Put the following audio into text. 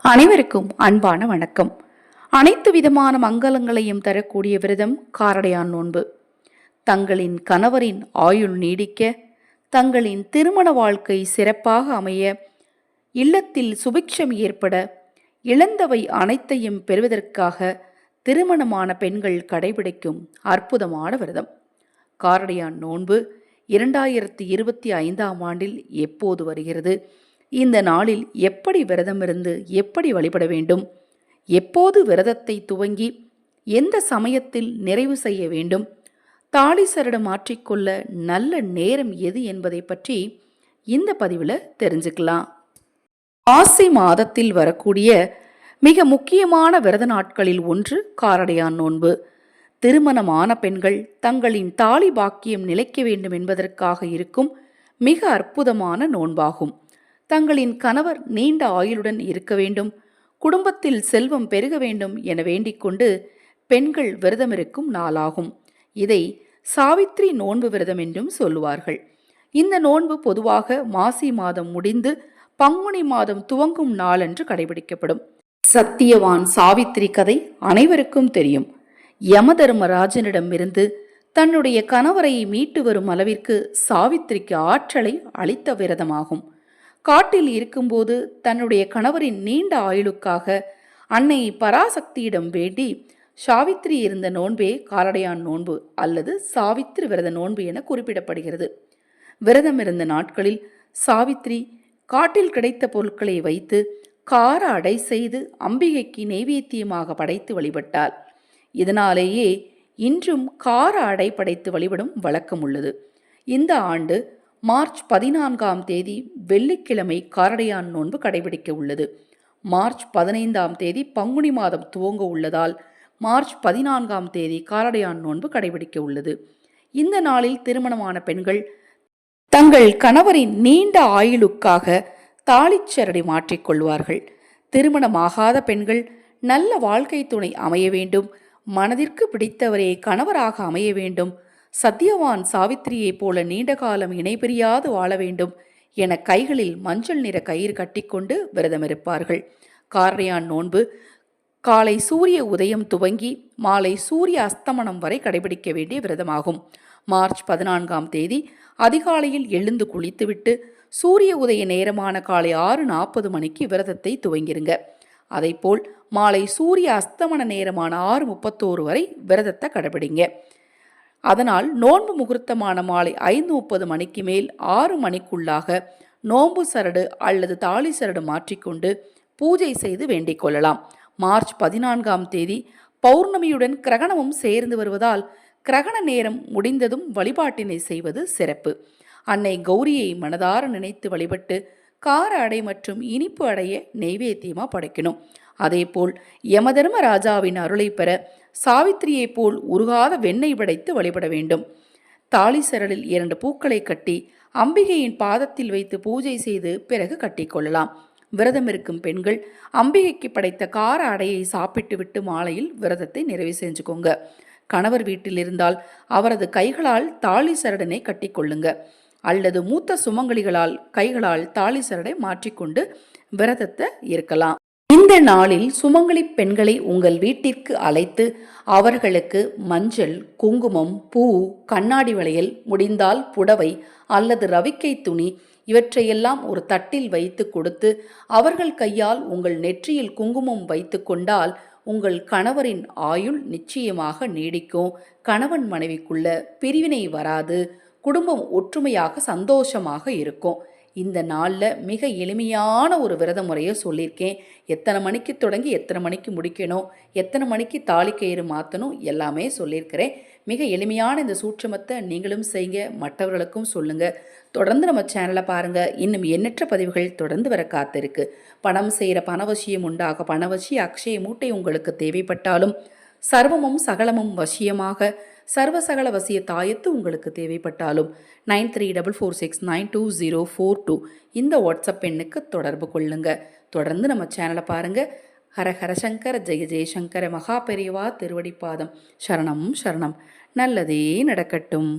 அனைவருக்கும் அன்பான வணக்கம். அனைத்து விதமான மங்களங்களையும் தரக்கூடிய விரதம் காரடையான் நோன்பு. தங்களின் கணவரின் ஆயுள் நீடிக்க, தங்களின் திருமண வாழ்க்கை சிறப்பாக அமைய, இல்லத்தில் சுபிக்ஷம் ஏற்பட, இழந்தவை அனைத்தையும் பெறுவதற்காக திருமணமான பெண்கள் கடைபிடிக்கும் அற்புதமான விரதம் காரடையான் நோன்பு 2025ஆம் ஆண்டில் எப்போது வருகிறது? இந்த நாளில் எப்படி விரதம் இருந்து எப்படி வழிபட வேண்டும்? எப்போது விரதத்தை துவங்கி எந்த சமயத்தில் நிறைவு செய்ய வேண்டும்? தாலி சரடு மாற்றிக்கொள்ள நல்ல நேரம் எது என்பதை பற்றி இந்த பதிவில் தெரிஞ்சுக்கலாம். ஆசி மாதத்தில் வரக்கூடிய மிக முக்கியமான விரத நாட்களில் ஒன்று காரடையான் நோன்பு. திருமணமான பெண்கள் தங்களின் தாலி பாக்கியம் நிலைக்க வேண்டும் என்பதற்காக இருக்கும் மிக அற்புதமான நோன்பாகும். தங்களின் கணவர் நீண்ட ஆயுளுடன் இருக்க வேண்டும், குடும்பத்தில் செல்வம் பெருக வேண்டும் என வேண்டிக் கொண்டு பெண்கள் விரதமிருக்கும் நாளாகும். இதை சாவித்ரி நோன்பு விரதம் என்றும் சொல்லுவார்கள். இந்த நோன்பு பொதுவாக மாசி மாதம் முடிந்து பங்குனி மாதம் துவங்கும் நாளன்று கடைபிடிக்கப்படும். சத்தியவான் சாவித்ரி கதை அனைவருக்கும் தெரியும். யமதர்மராஜனிடமிருந்து தன்னுடைய கணவரை மீட்டு வரும் அளவிற்கு சாவித்ரிக்கு ஆற்றலை அளித்த விரதமாகும். காட்டில் இருக்கும்போது தன்னுடைய கணவரின் நீண்ட ஆயுளுக்காக அன்னை பராசக்தியிடம் வேண்டி சாவித்ரி இருந்த நோன்பே காரடையான் நோன்பு அல்லது சாவித்ரி விரத நோன்பு என குறிப்பிடப்படுகிறது. விரதம் இருந்த நாட்களில் சாவித்ரி காட்டில் கிடைத்த பொருட்களை வைத்து கார அடை செய்து அம்பிகைக்கு நெய்வேத்தியமாக படைத்து வழிபட்டாள். இதனாலேயே இன்றும் கார அடை படைத்து வழிபடும் வழக்கம் உள்ளது. இந்த ஆண்டு மார்ச் 14ஆம் தேதி வெள்ளிக்கிழமை காரடையான் நோன்பு கடைபிடிக்க உள்ளது. மார்ச் 15ஆம் தேதி பங்குனி மாதம் துவங்க உள்ளதால் மார்ச் 14ஆம் தேதி காரடையான் நோன்பு கடைபிடிக்க உள்ளது. இந்த நாளில் திருமணமான பெண்கள் தங்கள் கணவரின் நீண்ட ஆயுளுக்காக தாலிச்சரடை மாற்றிக்கொள்வார்கள். திருமணமாகாத பெண்கள் நல்ல வாழ்க்கை துணை அமைய வேண்டும், மனதிற்கு பிடித்தவரே கணவராக அமைய வேண்டும், சத்தியவான் சாவித்திரியைப் போல நீண்ட காலம் இணைபிரியாது வாழ வேண்டும் என கைகளில் மஞ்சள் நிற கயிறு கட்டிக்கொண்டு விரதமிருப்பார்கள். காரடையான் நோன்பு காலை சூரிய உதயம் துவங்கி மாலை சூரிய அஸ்தமனம் வரை கடைபிடிக்க வேண்டிய விரதமாகும். மார்ச் 14ஆம் தேதி அதிகாலையில் எழுந்து குளித்துவிட்டு சூரிய உதய நேரமான காலை 6:40 மணிக்கு விரதத்தை துவங்கிருங்க. அதைப்போல் மாலை சூரிய அஸ்தமன நேரமான 6:31 வரை விரதத்தை கடைபிடிங்க. அதனால் நோன்பு முகூர்த்தமான மாலை 5:30 மணிக்கு மேல் 6 மணிக்குள்ளாக நோன்பு சரடு அல்லது தாலி சரடு மாற்றிக்கொண்டு பூஜை செய்து வேண்டிக் கொள்ளலாம். மார்ச் 14ஆம் தேதி பௌர்ணமியுடன் கிரகணமும் சேர்ந்து வருவதால் கிரகண நேரம் முடிந்ததும் வழிபாட்டினை செய்வது சிறப்பு. அன்னை கௌரியை மனதார நினைத்து வழிபட்டு கார அடை மற்றும் இனிப்பு அடைய நெய்வேத்தியமா படைக்கணும். அதேபோல் யமதர்மராஜாவின் அருளை பெற சாவித்திரியைப் போல் உருகாத வெண்ணெய் படைத்து வழிபட வேண்டும். தாலி சரடில் 2 பூக்களை கட்டி அம்பிகையின் பாதத்தில் வைத்து பூஜை செய்து பிறகு கட்டிக்கொள்ளலாம். விரதம் இருக்கும் பெண்கள் அம்பிகைக்கு படைத்த கார அடையை சாப்பிட்டு விட்டு மாலையில் விரதத்தை நிறைவு செஞ்சுக்கோங்க. கணவர் வீட்டில் இருந்தால் அவரது கைகளால் தாலி சரடனை கட்டிக்கொள்ளுங்க அல்லது மூத்த சுமங்கலிகளால் கைகளால் தாலி சரடை மாற்றிக்கொண்டு விரதத்தை இருக்கலாம். இந்த நாளில் சுமங்கலி பெண்களை உங்கள் வீட்டிற்கு அழைத்து அவர்களுக்கு மஞ்சள், குங்குமம், பூ, கண்ணாடி வளையல், முடிந்தால் புடவை அல்லது ரவிக்கை துணி இவற்றையெல்லாம் ஒரு தட்டில் வைத்து கொடுத்து அவர்கள் கையால் உங்கள் நெற்றியில் குங்குமம் வைத்து கொண்டால் உங்கள் கணவரின் ஆயுள் நிச்சயமாக நீடிக்கும். கணவன் மனைவிக்குள்ள பிரிவினை வராது, குடும்பம் ஒற்றுமையாக சந்தோஷமாக இருக்கும். இந்த நாளில் மிக எளிமையான ஒரு விரத முறையை சொல்லியிருக்கேன். எத்தனை மணிக்கு தொடங்கி எத்தனை மணிக்கு முடிக்கணும், எத்தனை மணிக்கு தாலி கயிறு மாற்றணும் எல்லாமே சொல்லியிருக்கிறேன். மிக எளிமையான இந்த சூட்சமத்தை நீங்களும் செய்யுங்க, மற்றவர்களுக்கும் சொல்லுங்கள். தொடர்ந்து நம்ம சேனலை பாருங்கள். இன்னும் எண்ணற்ற பதிவுகள் தொடர்ந்து வர காத்திருக்கு. பணம் செய்கிற பணவசியம் உண்டாக பணவசிய அக்ஷய மூட்டை உங்களுக்கு தேவைப்பட்டாலும் சர்வமும் சகலமும் வசியமாக சர்வசகல வசிய தாயத்து உங்களுக்கு தேவைப்பட்டாலும் 9344692042 இந்த வாட்ஸ்அப் எண்ணுக்கு தொடர்பு கொள்ளுங்க. தொடர்ந்து நம்ம சேனலை பாருங்கள். ஹரஹர சங்கர ஜெய ஜெயசங்கர மகா பெரியவா திருவடிப்பாதம் சரணம் சரணம். நல்லதே நடக்கட்டும்.